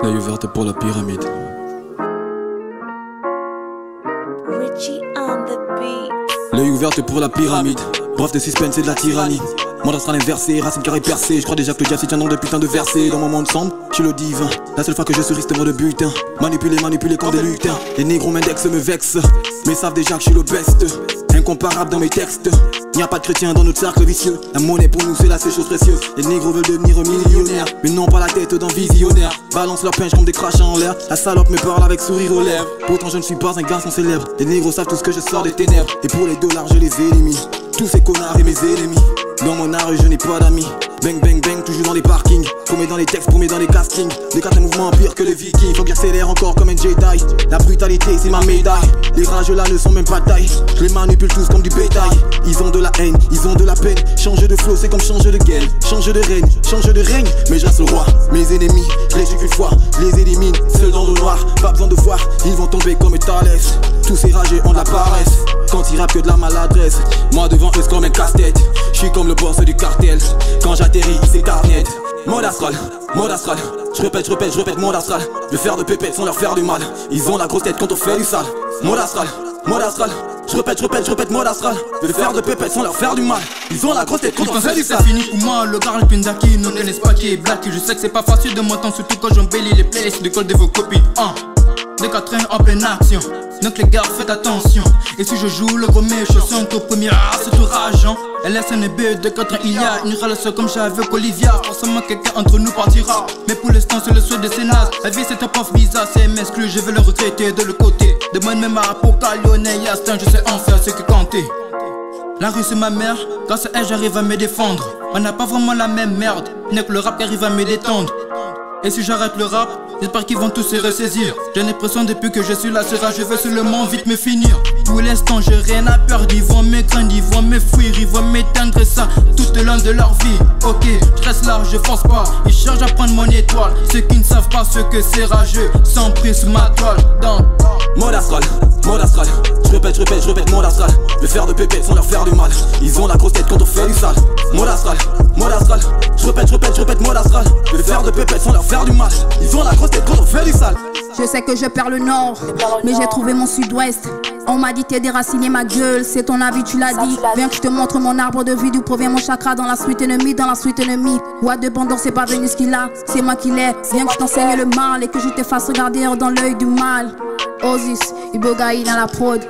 L'œil ouvert pour la pyramide. Richie on the beat. L'œil ouvert pour la pyramide. Bref de suspense et de la tyrannie. Mon astral inversé, racine carré percée. Je crois déjà que le diable s'y tient dans de putain de versets. Dans mon monde sombre, je suis le divin. La seule fois que je suis risque de butin. Manipulé comme des lutins. Les négros m'indexent, me vexent. Mais savent déjà que je suis le best. Incomparable dans mes textes. N'y a pas de chrétien dans notre cercle vicieux. La monnaie pour nous c'est la seule chose précieuse. Les négros veulent devenir millionnaires, mais non pas la tête d'un visionnaire. Balance leur pinche comme des crachats en l'air. La salope me parle avec sourire aux lèvres. Pourtant je ne suis pas un garçon célèbre. Les négros savent tout ce que je sors des ténèbres. Et pour les dollars je les élimine. Tous ces connards et mes ennemis. Dans mon art je n'ai pas d'amis. Bang bang bang toujours dans les parkings. Paumé dans les textes, paumé dans les castings. Des quatre mouvements pire que les vikings. Faut que j'accélère encore comme un Jedi. La brutalité c'est ma médaille. Les rages là ne sont même pas taille. Je les manipule tous comme du bétail. Ils ont de la haine, ils ont de la peine. Changer de flow c'est comme changer de gaine. Changer de règne, mais je reste le roi. Mes ennemis, je les suis qu'une fois. Je les élimine, seuls dans le noir. Pas besoin de voir, ils vont tomber comme Thalès. Tous ces rageux ont de la paresse. Quand ils rappent que de la maladresse. Moi devant eux c'est comme un casse-tête. Je suis comme le boss du cartel. Quand j'atterris ils s'écarnettent. Mode astral. Je répète mode astral. Je vais faire de pépettes sans leur faire du mal. Ils ont la grosse tête quand on fait du sale. Mode astral. Je répète mode astral. Je vais faire de pépettes sans leur faire du mal. Ils ont la grosse tête quand on fait du sale. C'est fini pour moi, le Karl Pindaki. Non, n'est-ce pas qui est black. Je sais que c'est pas facile de m'entendre, surtout quand j'embellis les playlists de col de vos copines. Des 4 en pleine action. Donc les gars faites attention. Et si je joue le gros méchant, c'est encore premier, c'est tout rageant. LSNB de 4 il y a une relation comme j'avais avec Olivia. Forcément quelqu'un entre nous partira. Mais pour l'instant c'est le souhait de Sénat. La vie c'est un prof bizarre, c'est m'exclut, je vais le regretter de l'autre côté. De moi-même à Apocalyonne, Yastin, je sais en faire ce que compter. La rue c'est ma mère, grâce à elle j'arrive à me défendre. On n'a pas vraiment la même merde, n'est que le rap qui arrive à me détendre. Et si j'arrête le rap, j'espère qu'ils vont tous se ressaisir. J'ai l'impression depuis que je suis là, je vais seulement vite me finir. Pour l'instant j'ai rien à perdre, ils vont me craindre, ils vont me fuir, ils vont m'éteindre ça tout au long de leur vie. Ok, je reste là, je force pas, ils cherchent à prendre mon étoile. Ceux qui ne savent pas ce que c'est rageux, sans prise sur ma toile. Dans mode astral. Je répète mode astral. Je vais faire de pépettes sans leur faire du mal. Ils ont la grosse tête quand on fait du sale. Mode astral. Je répète mode astral. Je vais faire de pépettes sans leur faire du mal. Ils ont la grosse tête quand on fait du sale. Je sais que je perds le nord, mais j'ai trouvé mon sud-ouest. On m'a dit t'es déraciné ma gueule, c'est ton avis tu l'as dit. Viens que je te montre mon arbre de vie, d'où provient mon chakra dans la suite ennemie, What de Bandor c'est pas venu ce qu'il a, c'est moi qui l'ai. Viens que je t'enseigne le mal et que je te fasse regarder dans l'œil du mal. Osis, Ibogaï dans la prod.